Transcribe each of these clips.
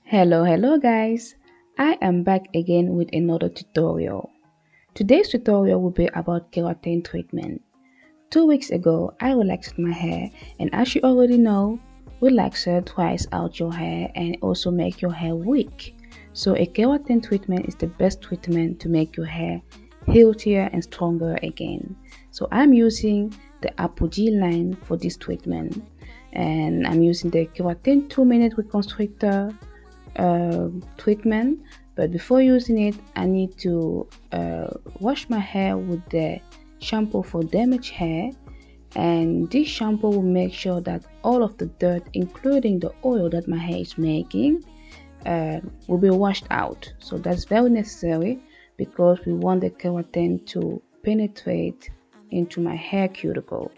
Hello guys. I am back again with another tutorial. Today's tutorial will be about keratin treatment. 2 weeks ago, I relaxed my hair, and as you already know, relaxer dries out your hair and also make your hair weak. So a keratin treatment is the best treatment to make your hair healthier and stronger again. So I'm using the Aphogee line for this treatment, and I'm using the keratin 2-minute reconstructor treatment. But before using it, I need to wash my hair with the shampoo for damaged hair, and this shampoo will make sure that all of the dirt, including the oil that my hair is making, will be washed out. So that's very necessary because we want the keratin to penetrate into my hair cuticle.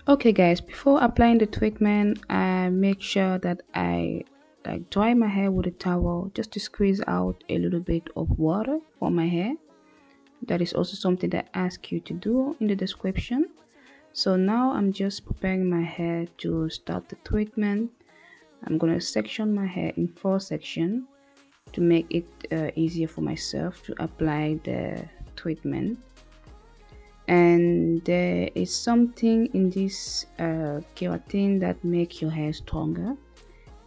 Okay guys, before applying the treatment, I make sure that I dry my hair with a towel just to squeeze out a little bit of water from my hair. That is also something that I ask you to do in the description. So now I'm just preparing my hair to start the treatment. I'm gonna section my hair in 4 sections to make it easier for myself to apply the treatment. And there is something in this keratin that makes your hair stronger,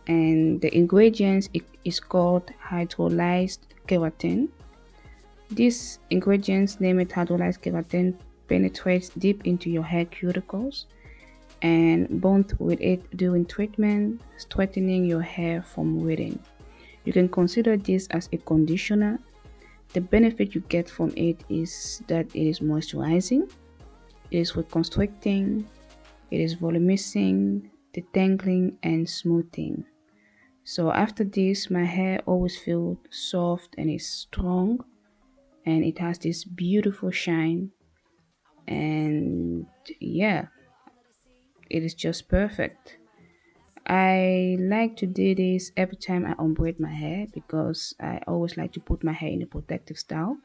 and the ingredients is called hydrolyzed keratin. These ingredients, named hydrolyzed keratin, penetrates deep into your hair cuticles and bonds with it during treatment, strengthening your hair from within. You can consider this as a conditioner. The benefit you get from it is that it is moisturizing, it is reconstructing, it is volumizing, detangling, and smoothing. So after this, my hair always feels soft and is strong, and it has this beautiful shine, and yeah, it is just perfect. I like to do this every time I unbraid my hair because I always like to put my hair in a protective style.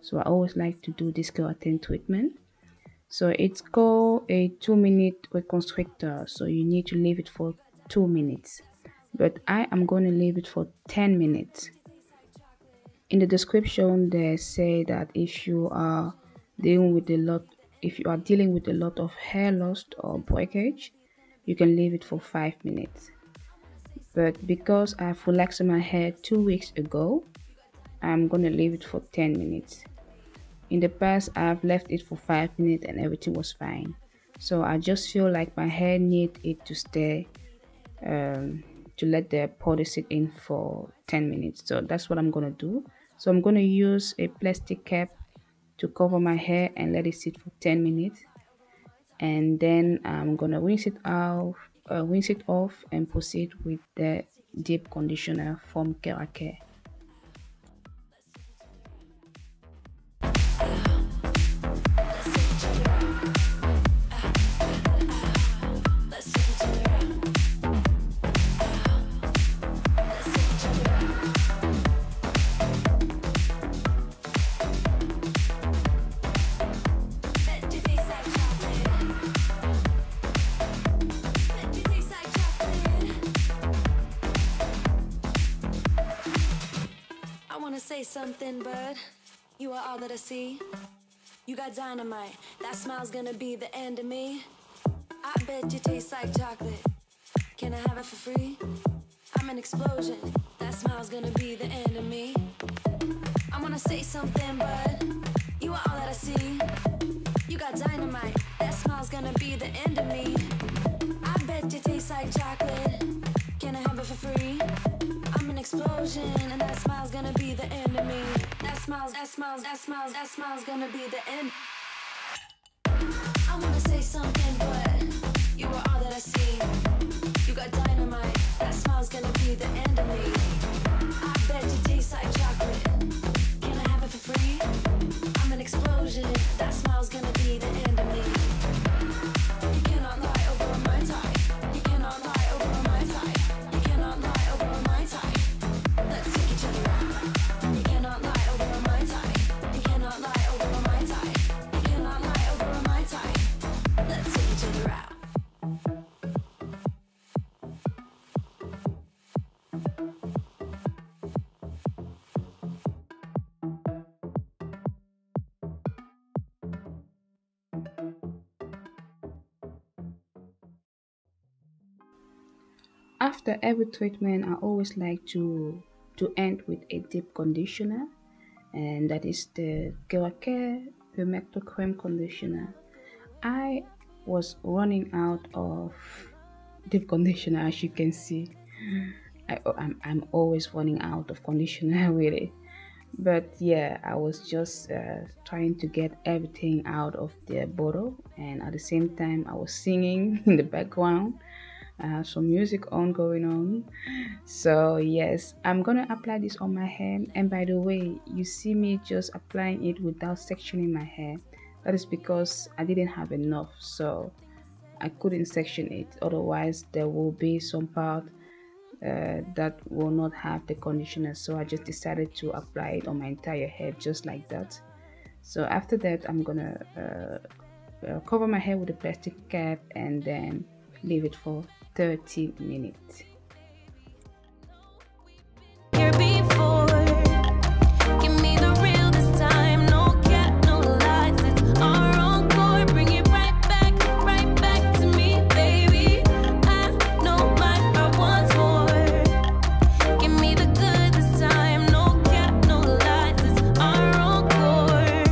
So I always like to do this keratin treatment. So it's called a 2-minute reconstructor. So you need to leave it for 2 minutes. But I am going to leave it for 10 minutes. In the description, they say that if you are dealing with a lot of hair loss or breakage, you can leave it for 5 minutes. But because I've relaxed my hair 2 weeks ago, I'm gonna leave it for 10 minutes. In the past, I've left it for 5 minutes and everything was fine. So I just feel like my hair needs it to stay, to let the powder sit in for 10 minutes. So that's what I'm gonna do. So I'm gonna use a plastic cap to cover my hair and let it sit for 10 minutes. And then I'm gonna rinse it off and proceed with the deep conditioner from Keracare. Say something, but you are all that I see. You got dynamite, that smile's gonna be the end of me. I bet you taste like chocolate. Can I have it for free? I'm an explosion, that smile's gonna be the end of me. I wanna say something, but you are all that I see. You got dynamite, that smile's gonna be the end of me. I bet you taste like chocolate. Can I have it for free? I'm an explosion, and that smile's gonna be the end of me. That smile's gonna be the end. I wanna say something, but you are all that I see. You got dynamite, that smile's gonna be the end of me. I bet you taste like chocolate. Can I have it for free? I'm an explosion, that smile's gonna be the end of me. You cannot lie over my tie. You cannot lie over my tie. You cannot lie over my tie. Let's take each other out. You cannot lie over my tie. You cannot lie over my tie. You cannot lie over my tie. Let's take each other out. After every treatment, I always like to end with a deep conditioner, and that is the Keracare Humecto creme conditioner. I was running out of deep conditioner, as you can see. I'm always running out of conditioner really, but yeah, I was just trying to get everything out of the bottle, and at the same time I was singing in the background. I have some music on going on. So yes, I'm gonna apply this on my hair, and by the way, you see me just applying it without sectioning my hair. That is because I didn't have enough, so I couldn't section it. Otherwise there will be some part that will not have the conditioner, so I just decided to apply it on my entire head just like that. So after that, I'm gonna cover my hair with a plastic cap and then leave it for 30 minutes. Here before, give me the real this time. No cap, no lies. It's our encore. Bring it right back to me, baby. I know my heart wants more. Give me the good this time. No cap, no lies. It's our encore.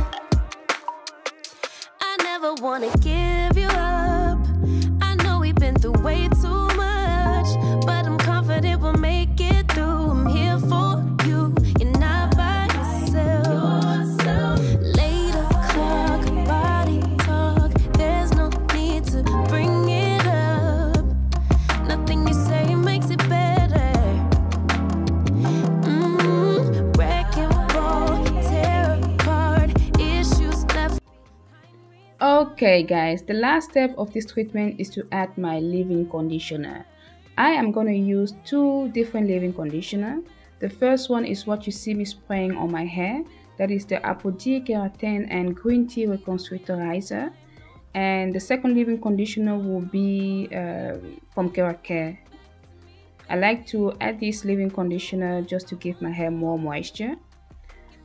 I never wanna give you up. I know we've been through way too much, but I'm confident we'll make it through. I'm here for you, you're not by yourself. Later, clock, body talk. There's no need to bring it up. Nothing you say makes it better. Wreck and roll, tear apart, issues left. Okay guys, the last step of this treatment is to add my leave-in conditioner. I am going to use two different leave-in conditioner. The first one is what you see me spraying on my hair. That is the Aphogee, Keratin and green tea reconstructorizer. And the second leave-in conditioner will be from Keracare. I like to add this leave-in conditioner just to give my hair more moisture.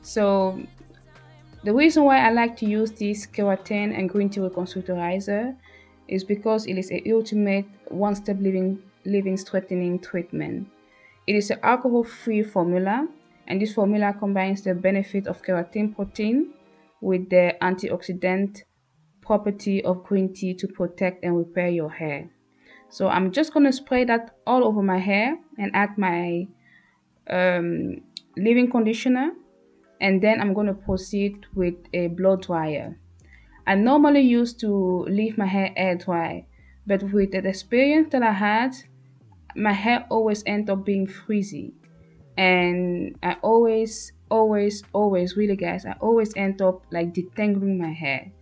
So the reason why I like to use this Keratin and green tea reconstructorizer is because it is a ultimate one-step leave-in strengthening treatment. It is an alcohol-free formula, and this formula combines the benefit of keratin protein with the antioxidant property of green tea to protect and repair your hair. So I'm just going to spray that all over my hair and add my leave-in conditioner, and then I'm going to proceed with a blow dryer. I normally used to leave my hair air dry, but with the experience that I had, my hair always ends up being frizzy, and I always really guys, I always end up like detangling my hair,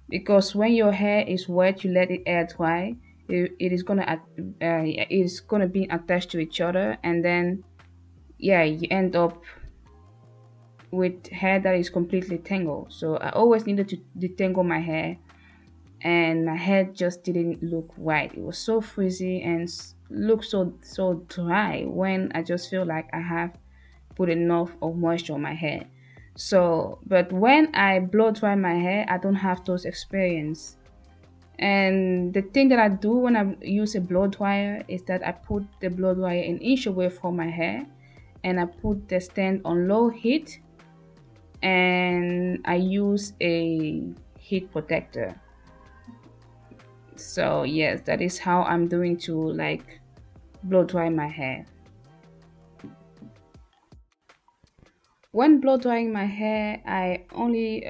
because when your hair is wet, you let it air dry, it is gonna be attached to each other, and then yeah, you end up with hair that is completely tangled. So I always needed to detangle my hair, and my hair just didn't look right. It was so frizzy and looked so dry when I just feel like I have put enough of moisture on my hair. So but when I blow dry my hair, I don't have those experience. And the thing that I do when I use a blow dryer is that I put the blow dryer an inch away from my hair, and I put the stand on low heat, and I use a heat protector. So yes, that is how I'm doing to like blow dry my hair. When blow drying my hair, I only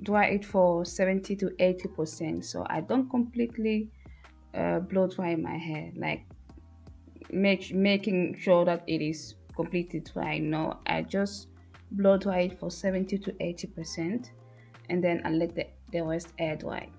dry it for 70 to 80%. So I don't completely blow dry my hair, like making sure that it is completely dry. No, I just blow dry it for 70 to 80%, and then I let the rest air dry.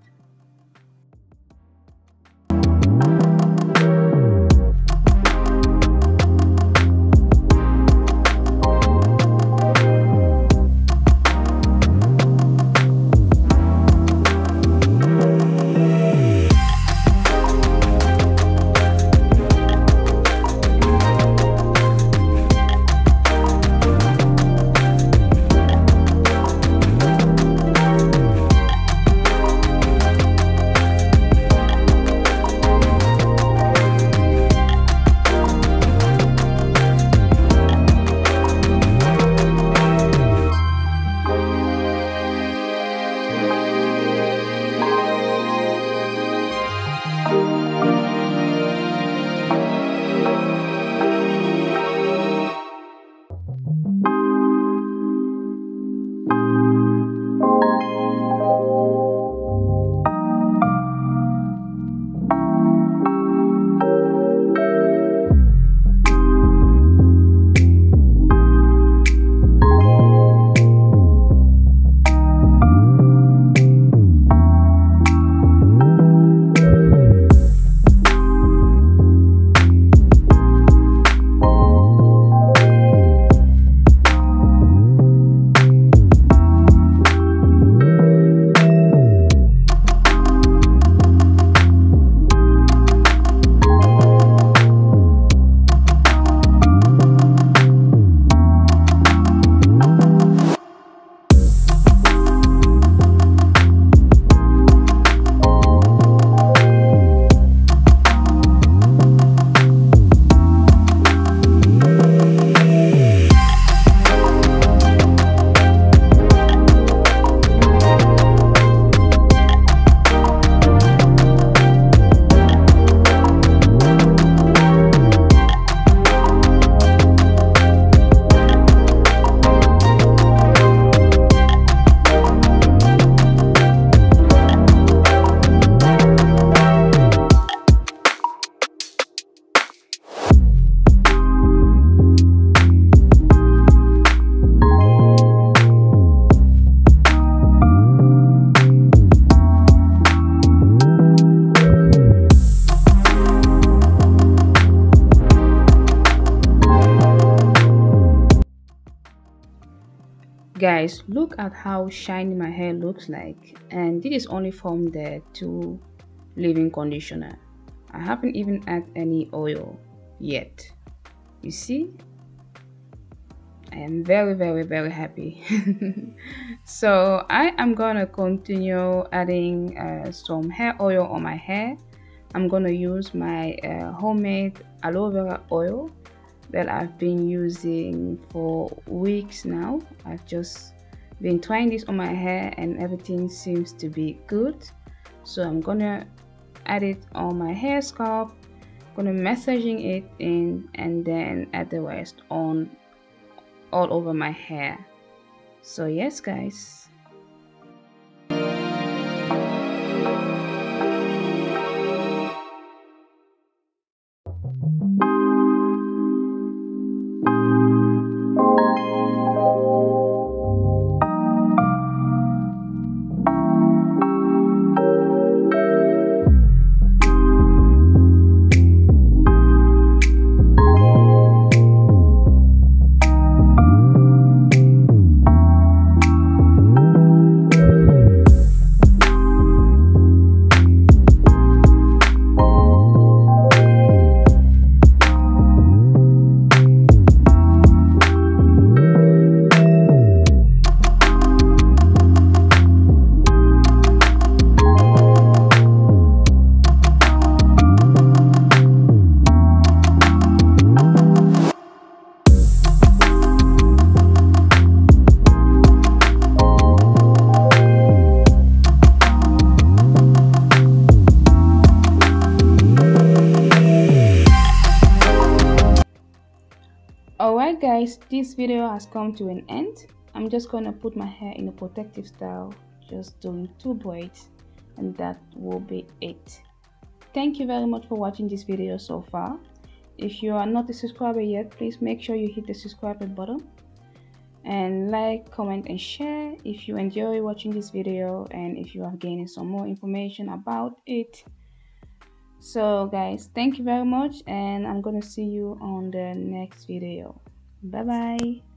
Guys, look at how shiny my hair looks like, and this is only from the two leave-in conditioner. I haven't even added any oil yet. You see, I am very happy. So I am gonna continue adding some hair oil on my hair. I'm gonna use my homemade aloe vera oil that I've been using for weeks now. I've just been trying this on my hair and everything seems to be good. So I'm gonna add it on my hair scalp, gonna massaging it in, and then add the rest on all over my hair. So yes guys, guys, this video has come to an end. I'm just gonna put my hair in a protective style, just doing 2 braids, and that will be it. Thank you very much for watching this video so far. If you are not a subscriber yet, please make sure you hit the subscribe button and like, comment and share if you enjoy watching this video and if you are gaining some more information about it. So guys, thank you very much, and I'm gonna see you on the next video. Bye bye.